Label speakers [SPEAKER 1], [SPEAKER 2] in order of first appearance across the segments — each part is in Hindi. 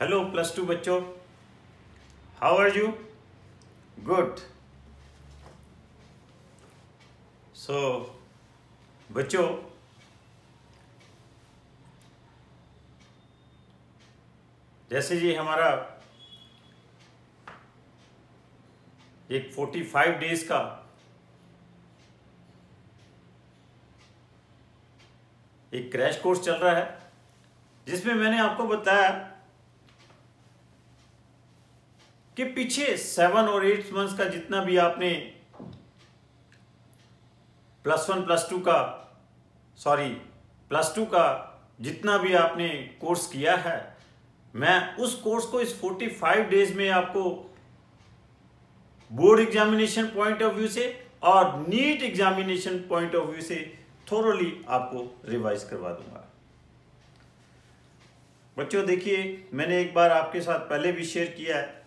[SPEAKER 1] हेलो प्लस टू बच्चों, हाउ आर यू? गुड। सो बच्चों, जैसे ये हमारा एक 45 डेज का एक क्रैश कोर्स चल रहा है, जिसमें मैंने आपको बताया कि पीछे 7 और 8 मंथ्स का जितना भी आपने +1 प्लस टू का जितना भी आपने कोर्स किया है, मैं उस कोर्स को इस 45 डेज में आपको board examination point of view से और NEET examination point of view से थोरोली आपको रिवाइज करवा दूंगा। बच्चों देखिए, मैंने एक बार आपके साथ पहले भी शेयर किया है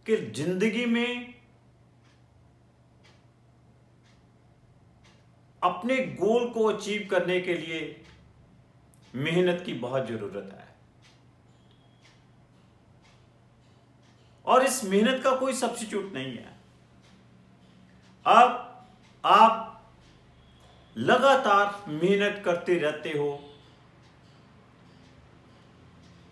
[SPEAKER 1] कि जिंदगी में अपने गोल को अचीव करने के लिए मेहनत की बहुत जरूरत है, और इस मेहनत का कोई सब्स्टिट्यूट नहीं है। अब आप लगातार मेहनत करते रहते हो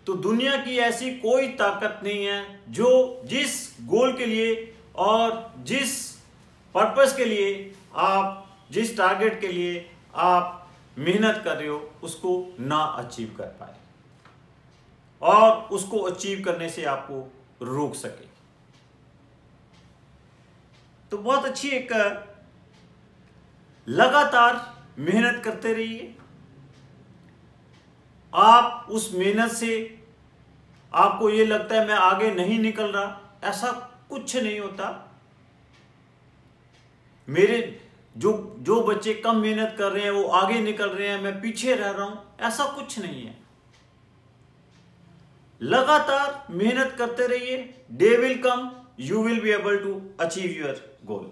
[SPEAKER 1] तो दुनिया की ऐसी कोई ताकत नहीं है जो जिस गोल के लिए और जिस पर्पस के लिए आप जिस टारगेट के लिए आप मेहनत कर रहे हो उसको ना अचीव कर पाए और उसको अचीव करने से आपको रोक सके। तो बहुत अच्छी एक लगातार मेहनत करते रहिए। आप उस मेहनत से आपको ये लगता है मैं आगे नहीं निकल रहा, ऐसा कुछ नहीं होता। मेरे जो बच्चे कम मेहनत कर रहे हैं वो आगे निकल रहे हैं, मैं पीछे रह रहा हूं, ऐसा कुछ नहीं है। लगातार मेहनत करते रहिए, day will come, you will be able to achieve your goal.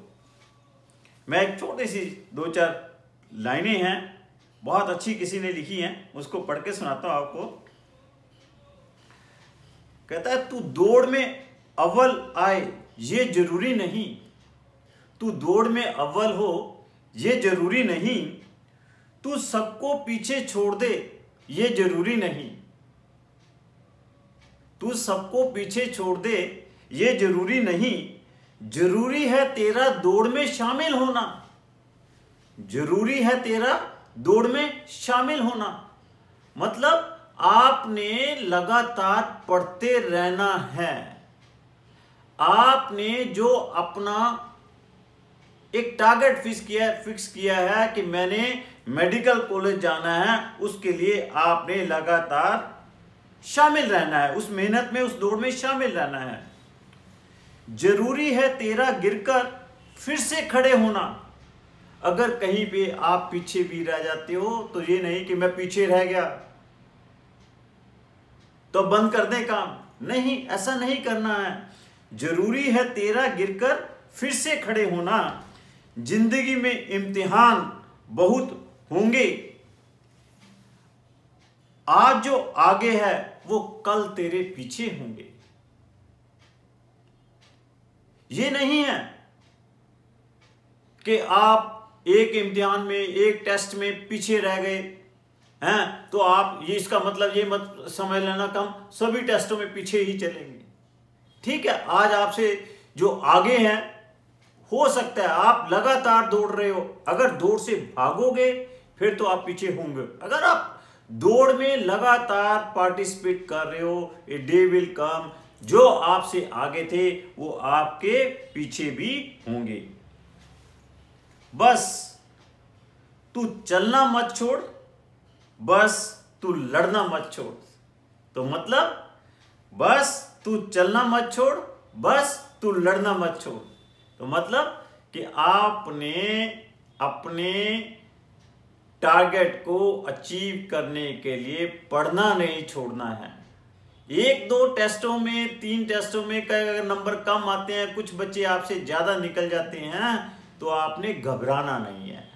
[SPEAKER 1] मैं एक छोटी सी 2-4 लाइनें हैं, बहुत अच्छी किसी ने लिखी हैं, उसको पढ़ के सुनाता हूं आपको। कहता है, तू दौड़ में अव्वल आए ये जरूरी नहीं, तू दौड़ में अव्वल हो ये जरूरी नहीं, तू सबको पीछे छोड़ दे ये जरूरी नहीं, तू सबको पीछे छोड़ दे ये जरूरी नहीं, जरूरी है तेरा दौड़ में शामिल होना, जरूरी है तेरा दौड़ में शामिल होना। मतलब आपने लगातार पढ़ते रहना है। आपने जो अपना एक टारगेट फिक्स किया है कि मैंने मेडिकल कॉलेज जाना है, उसके लिए आपने लगातार शामिल रहना है, उस मेहनत में उस दौड़ में शामिल रहना है। जरूरी है तेरा गिरकर फिर से खड़े होना। अगर कहीं पे आप पीछे भी रह जाते हो तो ये नहीं कि मैं पीछे रह गया तो बंद कर दें काम, नहीं, ऐसा नहीं करना है। जरूरी है तेरा गिरकर फिर से खड़े होना। जिंदगी में इम्तिहान बहुत होंगे, आज जो आगे है वो कल तेरे पीछे होंगे। ये नहीं है कि आप एक इम्तिहान में एक टेस्ट में पीछे रह गए हैं तो आप ये इसका मतलब ये मत समझ लेना कि हम सभी टेस्टों में पीछे ही चलेंगे। ठीक है, आज आपसे जो आगे हैं, हो सकता है आप लगातार दौड़ रहे हो, अगर दौड़ से भागोगे फिर तो आप पीछे होंगे। अगर आप दौड़ में लगातार पार्टिसिपेट कर रहे हो, ए डे विल कम, जो आपसे आगे थे वो आपके पीछे भी होंगे। बस तू चलना मत छोड़, बस तू लड़ना मत छोड़। तो मतलब बस तू चलना मत छोड़, बस तू लड़ना मत छोड़। तो मतलब कि आपने अपने टारगेट को अचीव करने के लिए पढ़ना नहीं छोड़ना है। 1-2 टेस्टों में 3 टेस्टों में अगर नंबर कम आते हैं, कुछ बच्चे आपसे ज्यादा निकल जाते हैं, तो आपने घबराना नहीं है।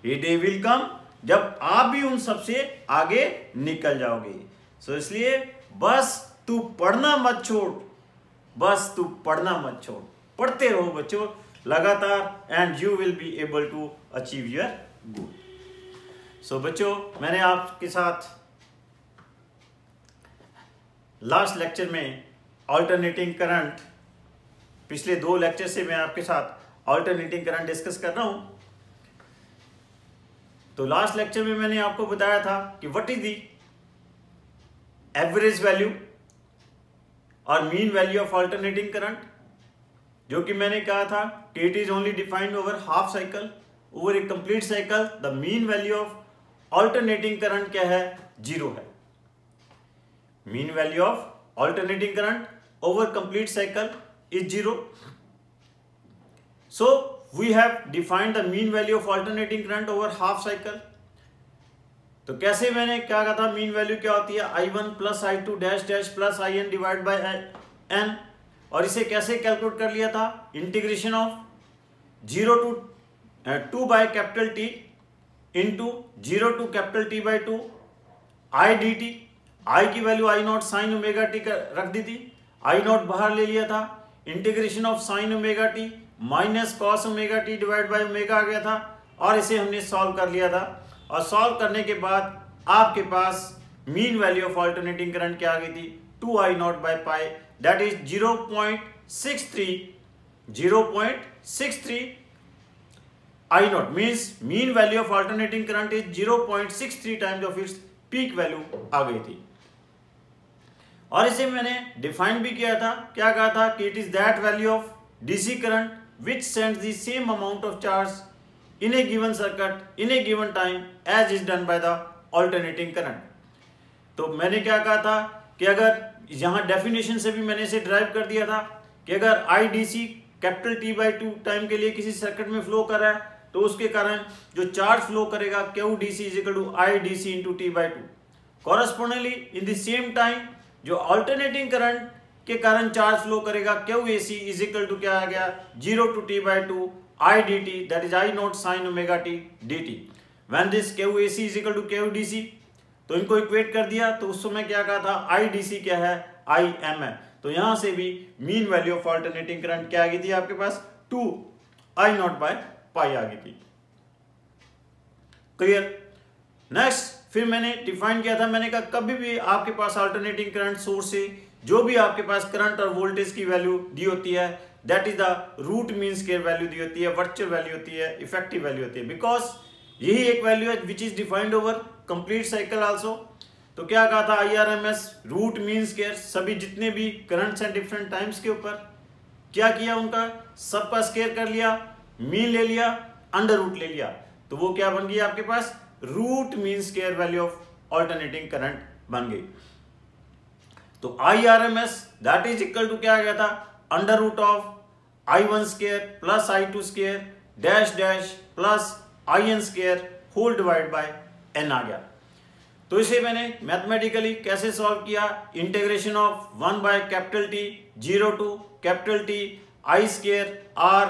[SPEAKER 1] ये डे विल कम जब आप भी उन सबसे आगे निकल जाओगे। सो इसलिए बस तू पढ़ना मत छोड़, बस तू पढ़ना मत छोड़, पढ़ते रहो बच्चों लगातार, and you will be able to achieve your goal. So बच्चों, मैंने आपके साथ लास्ट लेक्चर में ऑल्टरनेटिंग करंट, पिछले 2 लेक्चर से मैं आपके साथ ऑल्टरनेटिंग करंट डिस्कस कर रहा हूं। तो लास्ट लेक्चर में मैंने आपको बताया था कि what is the average value और mean value of alternating current, जो कि मैंने कहा था कि it is only defined over half cycle. Over a complete cycle the mean value of alternating current क्या है? 0 है। Mean value of alternating current over complete cycle is 0. So we have defined the mean value of alternating current over half cycle. तो कैसे मैंने क्या कहा था, मीन वैल्यू क्या होती है? I1 plus I2 dash dash plus IN divide by N। और इसे कैसे कैलकुलेट कर लिया था? Integration of 0 to 2 by capital T into 0 to capital T by 2 I dt। I की वैल्यू I0 साइन ओमेगा टी रख दी थी, I0 बाहर ले लिया था, integration of sine omega T minus cos omega T divide by omega आ गया था, और इसे हमने सॉल्व कर लिया था। और सॉल्व करने के बाद आपके पास mean value of alternating current क्या आ गई थी? 2I0 by pi, that is 0.63 I0 means mean value of alternating current is 0.63 times of its peak value आ गई थी। और इसे मैंने डिफाइन भी किया था, क्या कहा था कि it is that value of DC current which sends the same amount of charge in a given circuit in a given time as is done by the alternating current. तो मैंने क्या कहा था कि अगर यहाँ डेफिनेशन से भी मैंने इसे ड्राइव कर दिया था कि अगर I D C capital T by 2 time के लिए किसी सर्किट में फ्लो कर रहा है, तो उसके कारण जो चार्ज फ्लो करेगा Q D C is equal to I D C into T by 2। Correspondingly in the same time जो ऑल्टरनेटिंग करंट के कारण चार्ज फ्लो करेगा Q A C is equal to क्या आ गया? 0 to T by 2 I D T, that is I not sine omega T D T. When this Q A C is equal to Q D सी, तो इनको इक्वेट कर दिया, तो उस समय क्या कहा था? आई डी सी क्या है? आई एम है। तो यहां से भी mean value of alternating current क्या आ गई थी आपके पास? 2I0 बाय पाई आ गई थी। क्लियर? नेक्स्ट फिर मैंने डिफाइन किया था, मैंने कहा कभी भी आपके पास अल्टरनेटिंग करंट सोर्स से जो भी आपके पास करंट और वोल्टेज की वैल्यू दी होती है, that is the root mean square value दी होती है, वर्चुअल वैल्यू होती है, इफेक्टिव वैल्यू होती है, बिकॉज यही एक वैल्यू है which is defined over complete cycle also. तो क्या कहा था? IRMS रूट मीन स्क्वायर, सभी जितने भी करंट्स हैं डिफरेंट टाइम्स के ऊपर क्या किया, उनका सबका स्क्वायर कर लिया, मीन ले लिया, अंडर रूट ले लिया, तो वो क्या बन गई आपके पास? Root mean square value of alternating current बन गई। तो IRMS that is equal to क्या आ गया था? Under root of I1 square plus I2 square dash dash plus IN square whole divide by N आ गया। तो इसे मैंने मैथमेटिकली कैसे सॉल्व किया? Integration of 1 by capital T 0 to capital T I square R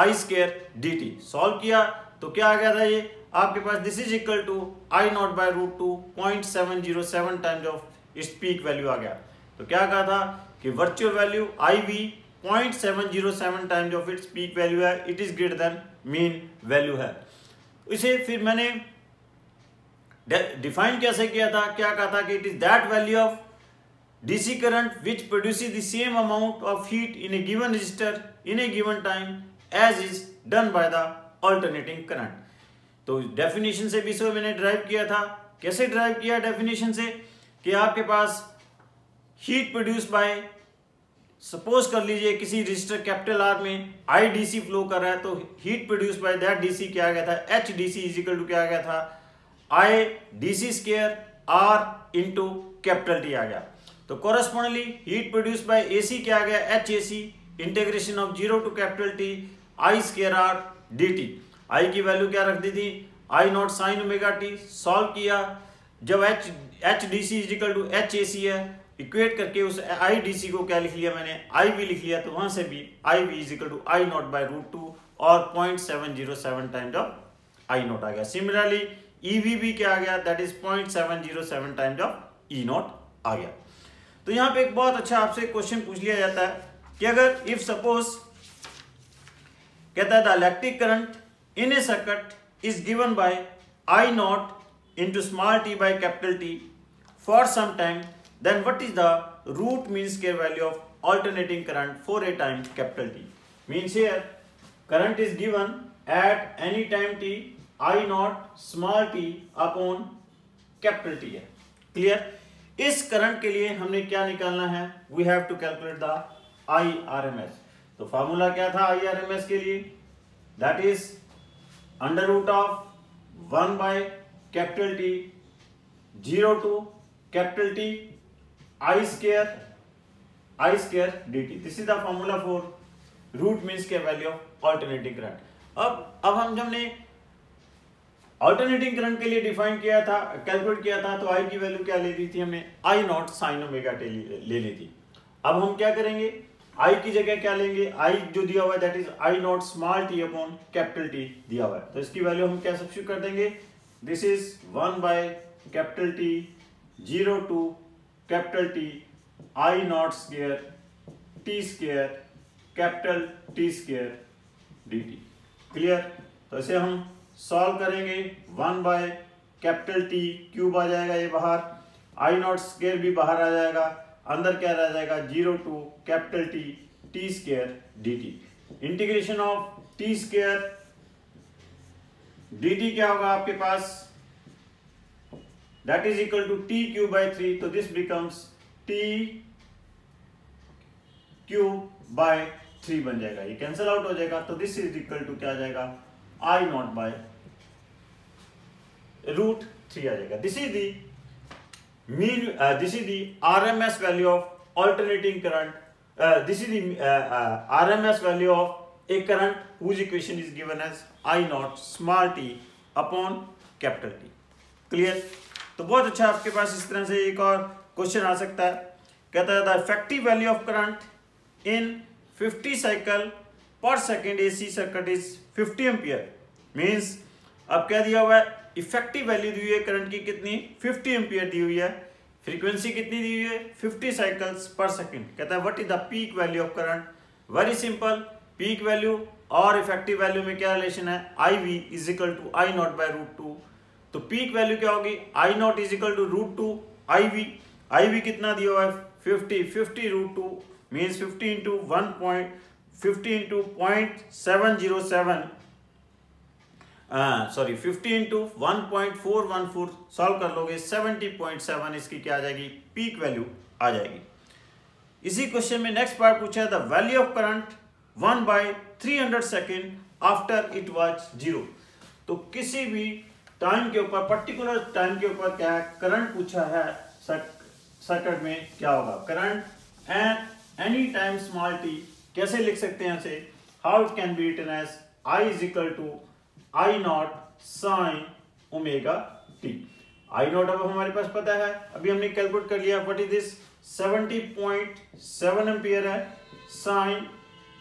[SPEAKER 1] I square dt solve किया, तो क्या आ गया था ये आपके पास? This is equal to I0 by root 2 0.707 times of its peak value आ गया। तो क्या कहा था कि virtual value IV 0.707 times of its peak value है, it is greater than mean value है। इसे फिर मैंने डिफाइन कैसे किया था? क्या कहा था कि it is that value of DC current which produces the same amount of heat in a given resistor in a given time as is done by the alternating current. तो डेफिनेशन से भी इसे मैंने ड्राइव किया था। कैसे ड्राइव किया डेफिनेशन से? कि आपके पास हीट प्रोड्यूस बाय, सपोज कर लीजिए किसी रजिस्टर कैपिटल आर में आई डी सी फ्लो कर रहा है, तो heat produce by that D C क्या आ गया था? H D C is equal to क्या आ गया था? I D C square R into capital T आ गया। तो correspondingly heat produce by A C क्या आ गया? H A C integration of 0 to capital T I square R D T. I की वैल्यू क्या रख दी थी? I not sine omega T. Solve किया, जब H D C is equal to H A C है, इक्वेट करके उस आई डी सी को क्या लिख लिया मैंने? आई वी लिख लिया। तो वहां से भी I V is equal to I not by root 2 और 0.707 टाइम्स ऑफ आई नॉट आ गया। सिमिलरली ईवी भी क्या आ गया, that is 0.707 times of E naught आ गया। तो यहाँ पे एक बहुत अच्छा आपसे क्वेश्चन पूछ लिया जाता है कि अगर इफ सपोज कहता है the electric current in a circuit is given by I not into small T by capital T for some time, then what is the root mean square value of alternating current for a time capital T? Means here current is given at any time t, I naught small t upon capital T है। क्लियर? इस करंट के लिए हमने क्या निकालना है, we have to calculate the IRMS। तो फॉर्मूला क्या था IRMS के लिए, that is under root of 1 by capital T 0 to capital T I square dt। This is the formula for root means के वैल्यू ऑफ ऑल्टरनेटिंग करंट। अब हम हमने ऑल्टरनेटिंग करंट के लिए डिफाइन किया था, कैलकुलेट किया था, तो आई की वैल्यू क्या ले ली थी हमने, आई नॉट साइन ओमेगा टी ले ली थी। अब हम क्या करेंगे, आई की जगह क्या लेंगे, आई जो दिया हुआ है that is I not small T upon capital T दिया हुआ है, तो इसकी वैल्यू हम क्या सब्स्टिट्यूट कर देंगे, this is 1 by capital T 0 to capital T I not square T square capital T square D T. Clear? तो इसे हम सॉल्व करेंगे, 1 बाय कैपिटल टी क्यूब आ जाएगा ये बाहर, आई नॉट स्क्वायर भी बाहर आ जाएगा, अंदर क्या रह जाएगा 0 to capital T T square D T. Integration of T square D T क्या होगा आपके पास, that is equal to T cube by 3, तो this becomes T cube by 3 बन जाएगा, ये कैंसिल आउट हो जाएगा, तो दिस इज इक्वल टू क्या आ जाएगा आई नॉट बाय रूट 3 आ जाएगा। This is the mean, this is the RMS value of alternating current, this is the RMS value of a current whose equation is given as I not small T upon capital T. Clear? तो बहुत अच्छा, आपके पास इस तरह से एक और क्वेश्चन आ सकता है, कहता है the effective value of current in 50 cycle per second AC circuit is 50 ampere. Means अब क्या दिया हुआ है, इफेक्टिव वैल्यू दी हुई है करंट की कितनी, 50 एम्पियर दी हुई है, फ्रीक्वेंसी कितनी दी हुई है 50 साइकिल्स पर सेकेंड। कहता है what is the peak value of current, very simple, peak value और इफेक्टिव वैल्यू में क्या रिलेशन है, I V is equal to I not by root 2। तो पीक वैल्यू क्या होगी, I naught is equal to root 2 I V कितना दिया हुआ है 50 root 2 means 50 into 50 into 0.707 sorry 50 into 1.414 solve कर लोगे 70.7 इसकी क्या आ जाएगी, पीक वैल्यू आ जाएगी। इसी क्वेश्चन में नेक्स्ट पार्ट पूछा है the value of current 1/300 second after it was 0। तो किसी भी टाइम के ऊपर, पर्टिकुलर टाइम के ऊपर क्या है, करंट पूछा है सर्किट में, क्या होगा current and any time small T, कैसे लिख सकते हैं इसे, how it can be written as I is equal to I not sine omega T. I not अब हमारे पास पता है, अभी हमने कैलकुलेट कर लिया, व्हाट इज दिस 70.7 एम्पियर है, साइन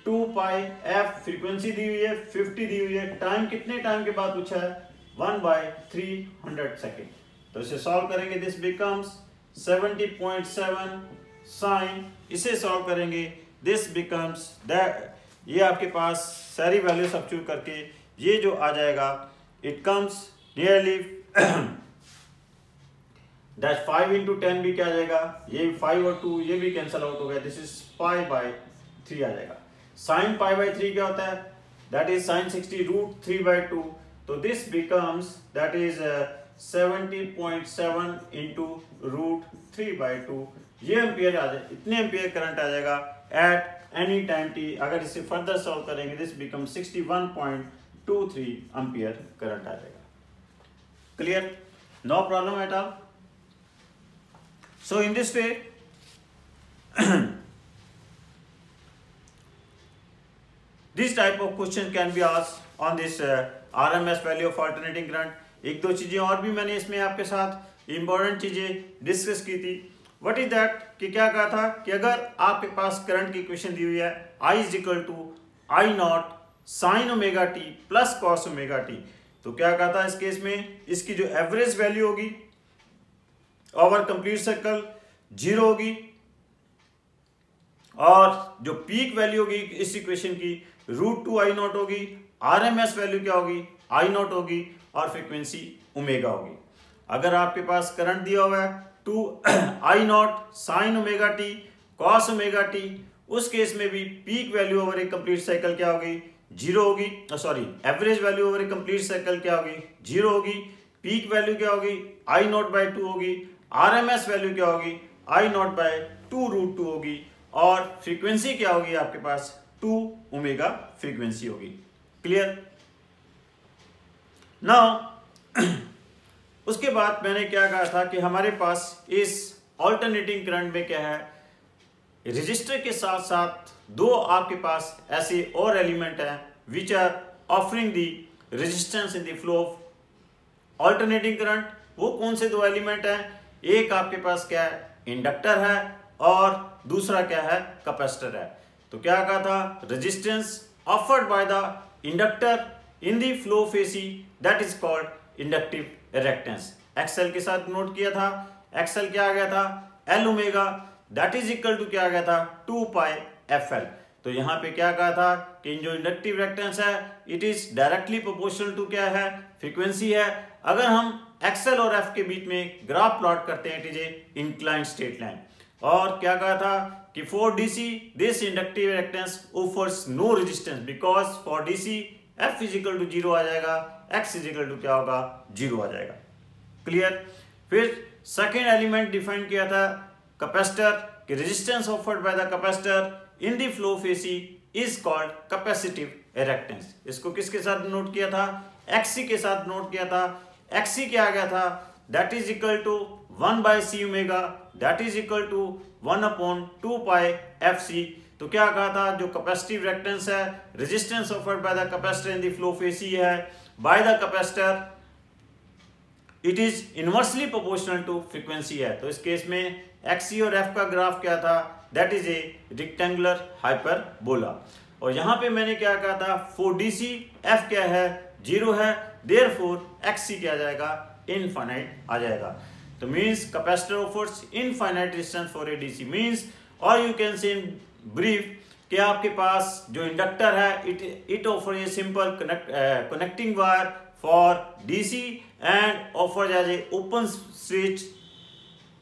[SPEAKER 1] 2 पाई एफ, फ्रीक्वेंसी दी हुई है 50 दी हुई है, टाइम कितने टाइम के बाद पूछा है 1/300 सेकेंड। तो इसे सॉल्व करेंगे, दिस बिकम्स 70.7 साइन, इसे सॉल्व करेंगे, दिस बिकम्स दैट, ये आपके पास सारी वैल्यू सब्स्टिट्यूट करके ये जो आ जाएगा, it comes nearly that 5 into 10 भी क्या आ जाएगा, ये 5 और 2 ये भी कैंसिल आउट हो गया, दिस इज π/3 आ जाएगा। साइन π/3 क्या होता है, दैट इज साइन 60 रूट 3/2, तो this becomes that is 70.7 into root 3/2, ये एम्पियर आ जाए, इतने एम्पियर करंट आ जाएगा एट एनी टाइम टी। अगर इसे फर्दर सॉल्व करेंगे, दिस बिकम 61.23 एम्पियर करंट आ जाएगा। Clear? No problem at all. So in this way this type of question can be asked on this RMS value of alternating current। एक दो चीजें और भी मैंने इसमें आपके साथ इंपॉर्टेंट चीजें डिस्कस की थी। व्हाट इज दैट, कि क्या कहा था कि अगर आपके पास करंट की इक्वेशन दी हुई है I is equal to I not sine omega T plus cos omega T, तो क्या कहा था इस केस में, इसकी जो एवरेज वैल्यू होगी ओवर कंप्लीट सर्कल 0 होगी, और जो पीक वैल्यू होगी इस इक्वेशन की √2I0 होगी, RMS वैल्यू क्या होगी I0 होगी, और फ्रीक्वेंसी ओमेगा होगी। अगर आपके पास करंट दिया हुआ है 2I0 sin omega T cos omega T, उस केस में भी peak value over a complete cycle क्या होगी 0 होगी, average value over a complete cycle क्या होगी 0 होगी, पीक वैल्यू क्या होगी I0/2 होगी, RMS वैल्यू क्या होगी I0/2√2 होगी, और फ्रीक्वेंसी क्या होगी आपके पास 2 ओमेगा फ्रीक्वेंसी होगी। क्लियर। नाउ उसके बाद मैंने क्या कहा था कि हमारे पास इस ऑल्टरनेटिंग करंट में क्या है, रजिस्टर के साथ साथ दो आपके पास ऐसे और एलिमेंट हैं which are offering the resistance in the flow of alternating current. वो कौन से दो एलिमेंट हैं, एक आपके पास क्या है इंडक्टर है, और दूसरा क्या है कैपेसिटर है। तो क्या कहा था, resistance offered by the inductor in the flow facie that is called inductive reactance. XL के साथ नोट किया था, एक्सएल क्या आ गया था L omega, that is equal to क्या आ गया था 2πfl। तो यहाँ पे क्या कहा था कि जो इंडक्टिव रिएक्टेंस है it is directly proportional to क्या है फ्रीक्वेंसी है। अगर हम एक्सएल और एफ के बीच में ग्राफ प्लॉट करते हैं it is a inclined straight line. और क्या कहा था कि for DC this inductive reactance offers no resistance because for DC F is equal to 0 आ जाएगा, एक्स इज इक्वल टू क्या होगा 0 आ जाएगा। क्लियर। फिर सेकेंड एलिमेंट डिफाइन किया था कैपेसिटर कि resistance offered by the capacitor in the flow facie is called capacitive reactance. इसको किसके साथ नोट किया था, एक्सी के साथ नोट किया था। एक्सी क्या आ गया था, that is equal to 1/c omega, that is equal to 1/2πfc। तो क्या कहा था, जो कैपेसिटिव रिएक्टेंस है resistance offered by the capacitor in the flow faced है by the capacitor it is inversely proportional to frequency है। तो इस केस में एक्सी और एफ का ग्राफ क्या था, that is a rectangular hyperbola. और यहां पे मैंने क्या कहा था, फॉर डीसी एफ क्या है 0 है, देयरफॉर एक्सी क्या आ जाएगा इनफाइनाइट आ जाएगा। तो means capacitor offers infinite resistance for a DC means, और you can say in brief कि आपके पास जो इंडक्टर है it offer a simple connecting wire for DC and offer as a open switch.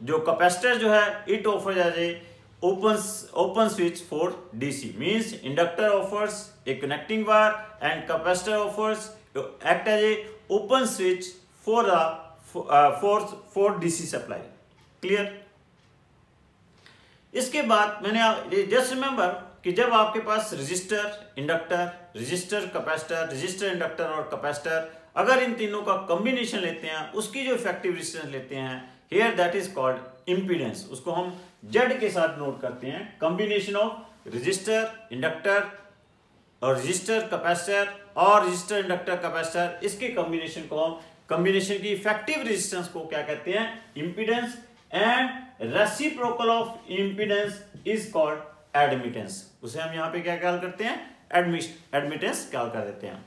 [SPEAKER 1] जो कैपेसिटर जो है it offer as a open switch for DC means inductor offers a connecting wire and capacitor offers act as a open switch for DC supply. Clear. इसके बाद मैंने जस्ट रिमेंबर कि जब आपके पास resistor inductor, resistor capacitor, resistor inductor और कैपेसिटर, अगर इन तीनों का कॉम्बिनेशन लेते हैं उसकी जो इफेक्टिव रेजिस्टेंस लेते हैं here that is called impedance. उसको हम जेड के साथ नोट करते हैं। कॉम्बिनेशन ऑफ रजिस्टर इंडक्टर और रजिस्टर कैपेसिटर और रजिस्टर इंडक्टर कैपेसिटर, इसके कॉम्बिनेशन को हम कॉम्बिनेशन की इफेक्टिव रेजिस्टेंस को क्या कहते हैं impedance, and reciprocal of impedance is called admittance. उसे हम यहाँ पे क्या ख्याल करते हैं एडमिटेंस ख्याल कर देते हैं।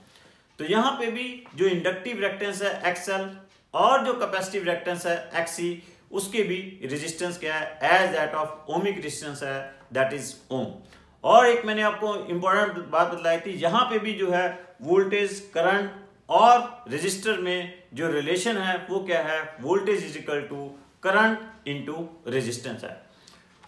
[SPEAKER 1] तो यहाँ पे भी जो इंडक्टिव रिएक्टेंस है एक्सएल और जो कैपेसिटिव रिएक्टेंस है एक्सी, उसके भी रेजिस्टेंस क्या है as that of ohmic resistance है दैट इज ओम। और एक मैंने आपको इंपॉर्टेंट बात बताई थी, यहाँ पे भी जो है वोल्टेज करंट और रेजिस्टर में जो रिलेशन है वो क्या है voltage is equal to current into resistance है।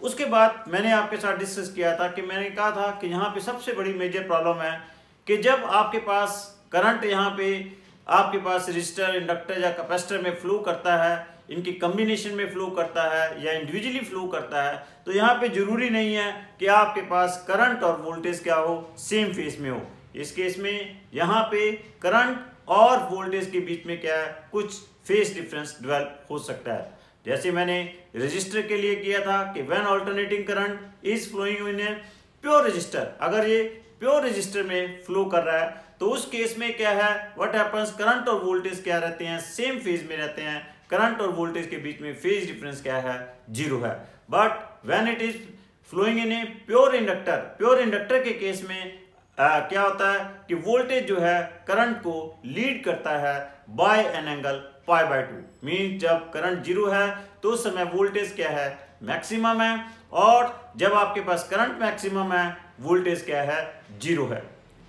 [SPEAKER 1] उसके बाद मैंने आपके साथ डिस्कस किया था कि मैंने कहा था कि यहाँ पे सबसे बड़ी मेजर प्रॉब्लम है कि जब आपके पास करंट यहाँ पे आपके पास रजिस्टर इंडक्टर या कैपेसिटर में फ्लो करता है, इनकी कॉम्बिनेशन में फ्लो करता है या इंडिविजुअली फ्लो करता है, तो यहाँ पे जरूरी नहीं है कि आपके पास करंट और वोल्टेज क्या हो सेम फेज में हो। इस केस में यहाँ पे करंट और वोल्टेज के बीच में क्या है कुछ फेज डिफरेंस डेवलप हो सकता है। जैसे मैंने रजिस्टर के लिए किया था कि when alternating current is flowing in a pure resistor, अगर ये प्योर रजिस्टर में फ्लो कर रहा है तो उस केस में क्या है व्हाट हैपेंस, करंट और वोल्टेज क्या रहते हैं सेम फेज में रहते हैं। करंट और वोल्टेज के बीच में फेज डिफरेंस क्या है 0 है। But when it is flowing in a pure inductor, pure inductor के केस में क्या होता है कि वोल्टेज जो है करंट को लीड करता है by an angle pi by 2। Mean जब करंट जीरो है तो उस समय वोल्टेज क्या है, मैक्सिमम है, और जब आपके पास करंट मैक्सिमम है वोल्टेज क्या है, जीरो है।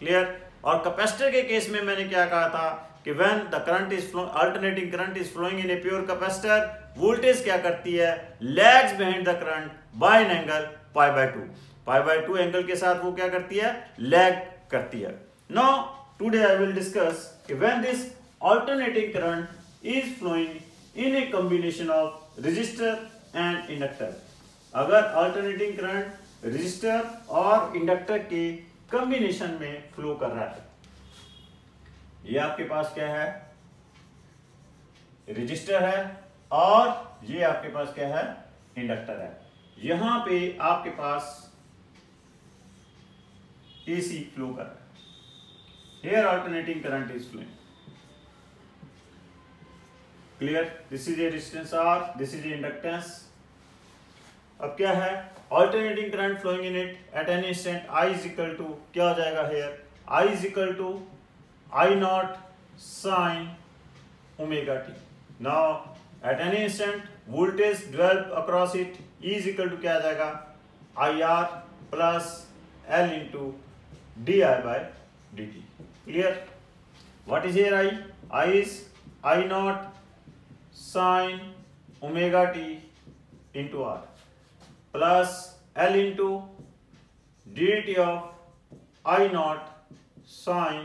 [SPEAKER 1] क्लियर। और कैपेसिटर के केस में मैंने क्या कहा था कि when the current is flow alternating current is flowing in a pure capacitor, voltage क्या करती है, lags behind the current by an angle pi by 2। Pi by 2 angle के साथ वो क्या करती है, लैग करती है। Now today I will discuss कि when this alternating current is flowing in a combination of resistor and inductor. अगर अल्टरनेटिंग करंट रेजिस्टर और इंडक्टर के कॉम्बिनेशन में फ्लो कर रहा है, ये आपके पास क्या है, रेजिस्टर है, और ये आपके पास क्या है, इंडक्टर है। यहां पे आपके पास AC फ्लो कर रहा है। Here alternating current is flowing. Clear? This is a resistance R, this is a inductance. अब क्या है, alternating current flowing in it at any instant I is equal to क्या हो जाएगा here, I is equal to I naught sin omega t. Now at any instant voltage develop across it E is equal to क्या आ जाएगा, IR plus L into di by dt. Clear? What is here I? I is I naught sin omega t into R plus L into dt of I naught sin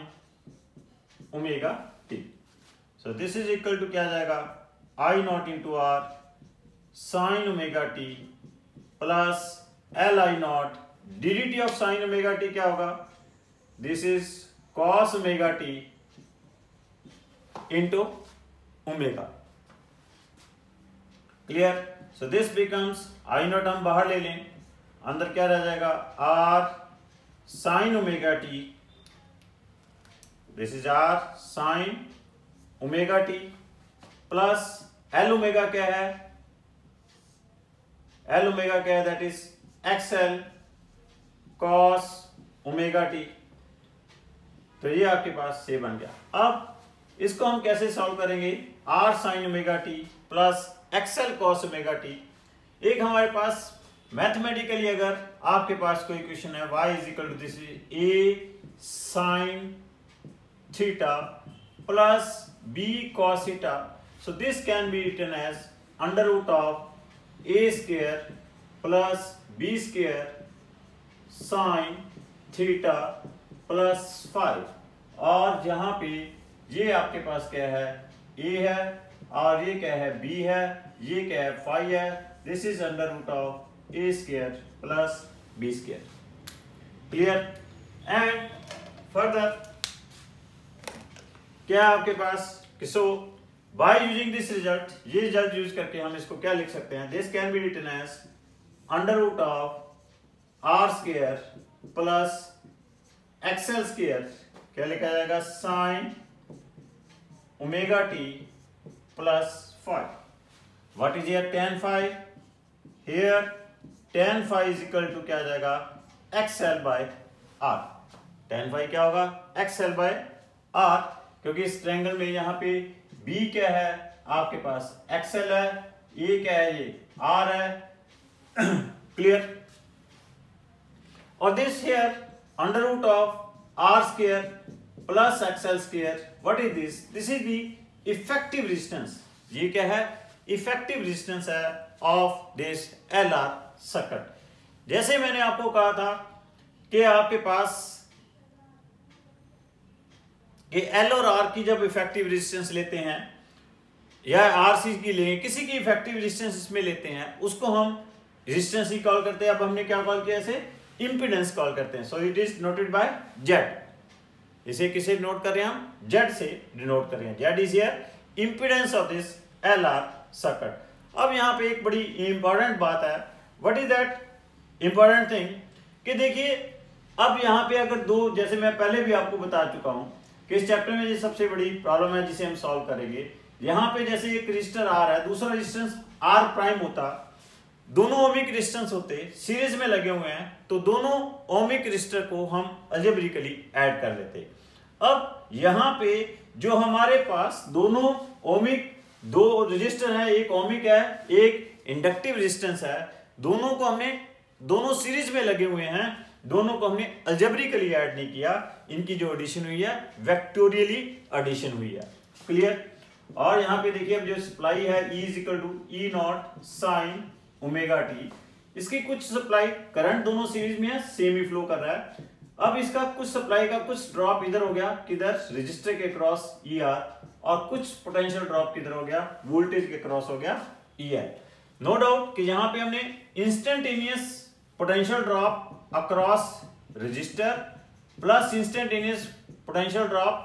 [SPEAKER 1] omega t. So this is equal to क्या आ जाएगा, I naught into R sin omega t plus L I naught dt of sin omega t क्या होगा, this is cos omega t into omega. Clear? So this becomes I naught, हम बाहर ले लें, अंदर क्या रह जाएगा, R sin omega t, this is R sin omega t plus L omega क्या है, L omega क्या है, that is XL cos omega t। तो ये आपके पास से बन गया। अब इसको हम कैसे सॉल्व करेंगे, R sin omega t plus XL cos omega t। एक हमारे पास मैथमेटिकली अगर आपके पास कोई इक्वेशन है, y is equal to this is A sin theta plus B cos theta, so this can be written as under root of A square plus B square sin theta plus 5, और जहां पे ये आपके पास क्या है, A है, और ये क्या है, B है, ये क्या है, 5 है, this is under root of A square plus B square. Clear? And further क्या आपके पास, so by using this result, ये रिजल्ट यूज करके हम इसको क्या लिख सकते हैं, this can be written as under root of R square plus XL square, क्या लिखा जाएगा, sine omega T plus 5। What is here tan phi, here tan phi is equal to क्या आ जाएगा, XL by R। tan phi क्या होगा, XL बाय R, क्योंकि इस ट्रायंगल में यहाँ पे B क्या है, आपके पास XL है, A क्या है, ये R है। क्लियर? और this here under root of R square plus XL square, what is this, this is the effective resistance. ये क्या है, इफेक्टिव रेजिस्टेंस है ऑफ दिस LR सर्किट। जैसे मैंने आपको कहा था कि आपके पास ये L और R की जब इफेक्टिव रेजिस्टेंस लेते हैं, या RC की लें, किसी की इफेक्टिव रेजिस्टेंस इसमें लेते हैं, उसको हम रेजिस्टेंस ही कॉल करते हैं। अब हमने क्या कॉल किया, इसे इंपीडेंस कॉल करते हैं। So it is noted bye Z। इसे किसे नोट कर रहे हैं हम, Z से डिनोट कर रहे हैं। Z is here impedance of this LR circuit. अब यहाँ पे एक बड़ी इंपॉर्टेंट बात है, what is that important thing, कि देखिए अब यहाँ पे अगर दो, जैसे मैं पहले भी आपको बता चुका हूँ कि इस चैप्टर में ये सबसे बड़ी प्रॉब्लम है जिसे हम सॉल्व करेंगे। यहाँ पे जैसे एक रजिस्टर R है, दूसरा रेजिस्टेंस R प्राइम होता, दोनों ओमिक रेजिस्टेंस होते सीरीज में लगे हुए हैं तो दोनों ओमिक रेजिस्टर को हम अलजेब्रिकली ऐड कर लेते। अब यहाँ पे जो हमारे पास दोनों ओमिक दो रेजिस्टर हैं, एक ओमिक है एक इंडक्टिव रेजिस्टेंस है, दोनों को हमने दोनों सीरीज में लगे हुए हैं, दोनों को हमने अलजेब्रिकली ऐड नहीं किया, इनकी जो एडिशन हुई है वेक्टोरियली एडिशन हुई है। क्लियर। और यहाँ पे देखिए अब जो सप्लाई है E is equal to E not sine omega T, इसकी कुछ सप्लाई करंट दोनों सीरीज में है, सेम ही फ्लो कर रहा है। अब इसका कुछ सप्लाई का कुछ ड्रॉप इधर हो गया किधर रजिस्टर के क्रॉस ई आर, और कुछ पोटेंशियल ड्रॉप किधर हो गया वोल्टेज के क्रॉस हो गया ई एल। नो डाउट कि यहाँ पे हमने instantaneous potential drop across register plus instantaneous potential drop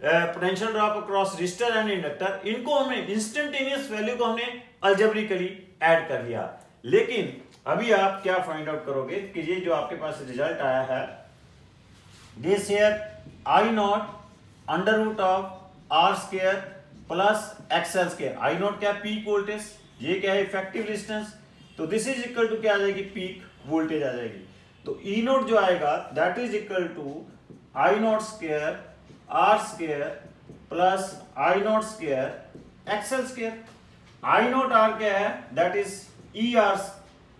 [SPEAKER 1] potential drop across resistor and inductor, इनको हमने इंस्टेंटेनियस वैल्यू को हमने अलजेब्रिकली ऐड कर लिया। लेकिन अभी आप क्या फाइंड आउट करोगे कि ये जो आपके पास रिजल्ट आया है this here I naught under root of R square plus XL square. I naught क्या पीक वोल्टेज, ये क्या है इफेक्टिव रेजिस्टेंस, तो दिस इज इक्वल टू क्या आ जाएगी पीक वोल्टेज आ जाएगी। तो ई नोट जो आएगा that is equal to I not square R square plus I not square XL square. I naught R क्या है that is E R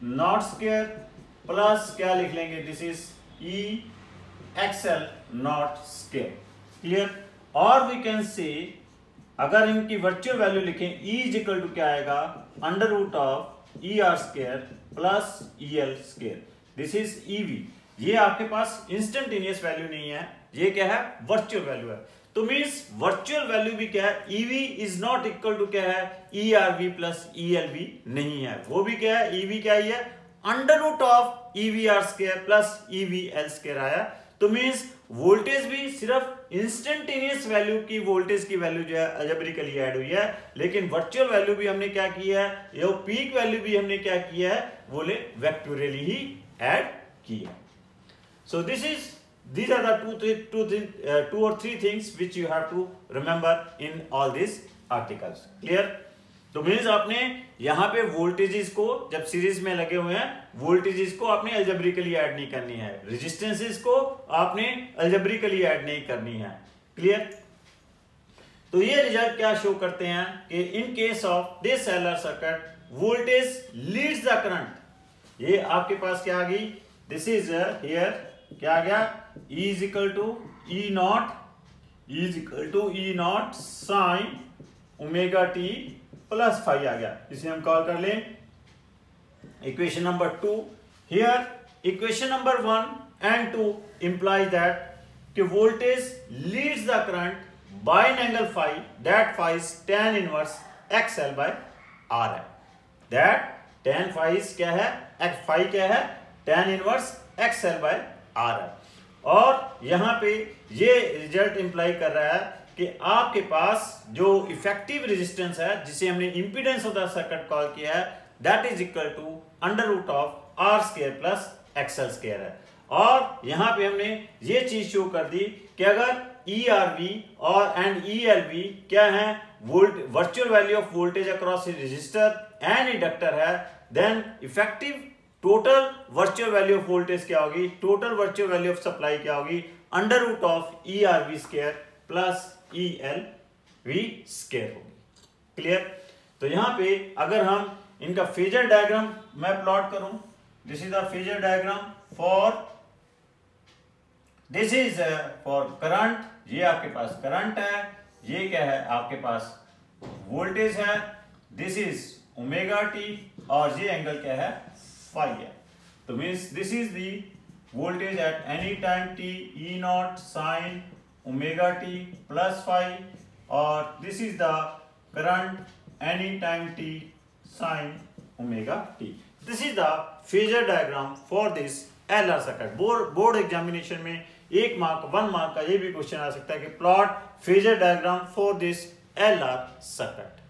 [SPEAKER 1] naught square plus क्या लिख लेंगे this is E XL naught square. Clear. और वी कैन से अगर इनकी वर्चुअल वैल्यू लिखें E इज इक्वल टू क्या आएगा under root of E R square plus E L square, this is EV. ये आपके पास इंस्टेंटेनियस वैल्यू नहीं है, ये क्या है वर्चुअल वैल्यू है। तो मींस वर्चुअल वैल्यू भी क्या है EV is not equal to क्या है E R V plus E L V नहीं है, वो भी क्या है ईवी क्या ही है under root of EV R square plus EV L square आया। तो मींस वोल्टेज भी सिर्फ इंस्टेंटेनियस वैल्यू की वोल्टेज की वैल्यू जो है अलजेब्रिकली ऐड हुई है, लेकिन वर्चुअल वैल्यू भी हमने क्या की है, ये पीक वैल्यू भी हमने क्या किया है बोले वेक्टोरियली ही ऐड की है। सो this is these are the two or three things which you have to remember in all these articles. Clear? तो मीन्स आपने यहाँ पे वोल्टेजेस को जब सीरीज में लगे हुए हैं वोल्टेजेस को आपने अलजेब्रिकली ऐड नहीं करनी है, रेजिस्टेंसेस को आपने अलजेब्रिकली ऐड नहीं करनी है। क्लियर। तो ये रिजल्ट क्या शो करते हैं कि in case of this LR circuit voltage leads the current. ये आपके पास क्या आ गई दिस इज हियर क्या आ गया E is equal to E not sine omega T plus phi आ गया, इसे हम कॉल कर लें equation number 2। Here equation number 1 and 2 implies that कि voltage leads the current by an angle phi, that phi is tan inverse XL by R है, दैट tan फाइव क्या है फाइव क्या है tan inverse XL by R है। और यहां पे ये रिजल्ट इंप्लाई कर रहा है कि आपके पास जो इफेक्टिव रेजिस्टेंस है जिसे हमने impedance of the circuit call किया है that is equal to under root of R square plus XL square है। और यहां पे हमने ये चीज शो कर दी कि अगर ई आर वी और एंड ई एल वी क्या है virtual value of voltage across resistor and inductor है, then effective total virtual value of voltage क्या होगी, total virtual value of supply क्या होगी under root of E R V square plus E L V square होगी। क्लियर। तो यहां पे अगर हम इनका फेजर डायग्राम मैं प्लॉट करूं, this is the phasor diagram for this is for current, ये आपके पास करंट है, ये क्या है आपके पास वोल्टेज है, दिस इज ओमेगा टी और ये एंगल क्या है फाइव है। तो means this is the voltage at any time T E not sine omega T plus phi और this is the current any time T sine omega T. This is the phasor diagram for this LR circuit. Board examination में 1 मार्क का ये भी क्वेश्चन आ सकता है कि plot phasor diagram for this LR circuit.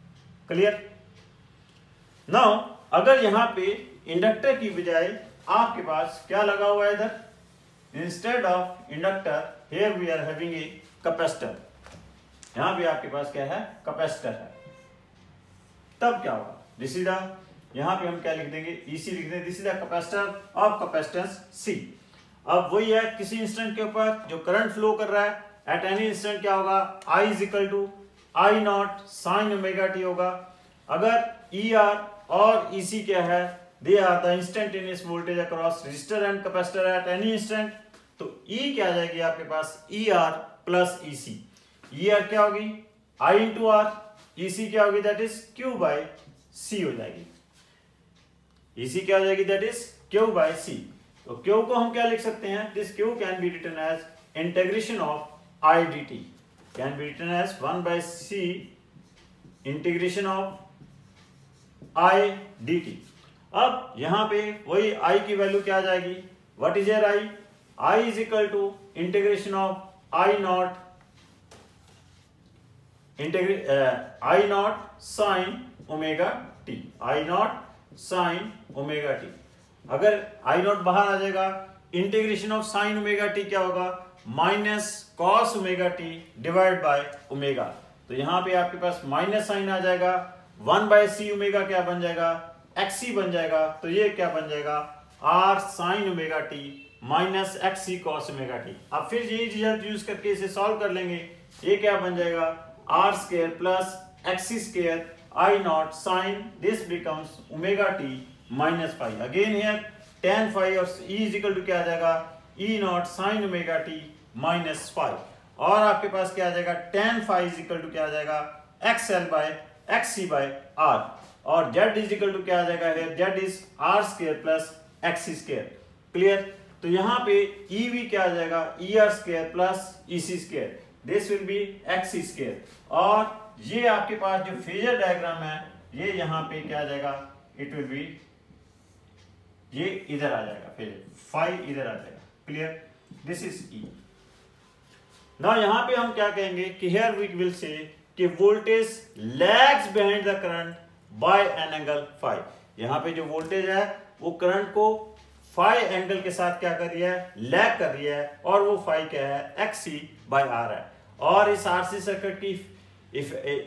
[SPEAKER 1] Clear. Now अगर यहां पे इंडक्टर की बजाय आपके पास क्या लगा हुआ है इधर, instead of inductor here we are having a capacitor, यहां भी आपके पास क्या है कैपेसिटर है, तब क्या होगा दिस इज द, यहाँ पे हम क्या लिख देंगे, EC लिख देंगे, this is the capacitor of capacitance C। अब वही है, किसी इंस्टेंट के ऊपर जो करंट फ्लो कर रहा है एट एनी इंस्टेंट क्या होगा, I is equal to I naught sine omega t होगा। अगर ER और EC क्या है, they are the instantaneous voltage across resistor and capacitor at any instant, तो E क्या आ जाएगी आपके पास, ER प्लस EC। ER क्या होगी, I इंटू R, EC क्या होगी, that is Q by C हो जाएगी। EC क्या हो जाएगी, that is Q by C। तो Q को हम क्या लिख सकते हैं, this Q can be written as integration of I dt, can be written as 1 by C integration of I dt। अब यहां पे वही I की वैल्यू क्या आ जाएगी, what is your I, I is equal to integration of I naught I naught sine omega t, I naught sine omega t. अगर I नॉट बाहर आ जाएगा, integration of sine omega t क्या होगा, minus cos omega T divide by omega. तो यहां पे आपके पास माइनस साइन आ जाएगा, 1 बाय सी ओमेगा क्या बन जाएगा, XC बन जाएगा। तो ये क्या बन जाएगा, R sign omega T minus XC cos omega T. अब फिर यही रिजल्ट यूज करके इसे सॉल्व कर लेंगे, ये क्या बन जाएगा, R square plus XC square I naught sine, this becomes omega T minus five. Again here tan five और E इज इक्वल टू क्या आ जाएगा, E naught sine omega T minus five. और आपके पास क्या आ जाएगा, tan five is equal to क्या आ जाएगा, XL by XC by R। और Z इज इक्वल टू क्या आ जाएगा, Z is R square plus XC square. Clear. तो यहाँ पे EV क्या आ जाएगा, ER square plus EC square, this will be XC square. और ये आपके पास जो फेजर डायग्राम है, ये यहाँ पे क्या आ जाएगा, इट विल बी, ये इधर आ जाएगा, फेजर फाइव इधर आ जाएगा। Clear, this is E। ना यहाँ पे हम क्या कहेंगे कि हियर वी विल से कि voltage lags behind the current by an angle five. यहाँ पे जो वोल्टेज है वो करंट को फाइव एंगल के साथ क्या कर रही है, लैग कर रही है, और वो फाइव क्या है, XC बाय R है। और इस RC सर्किट की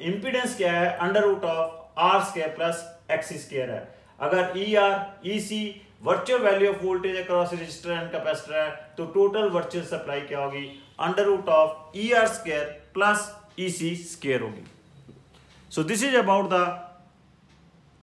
[SPEAKER 1] इंपीडेंस क्या है, under root of R square plus XC square है। अगर ER EC virtual value of voltage across resistor and capacitor है, तो टोटल वर्चुअल सप्लाई क्या होगी, under root of ER square plus EC square होगी। So this is about the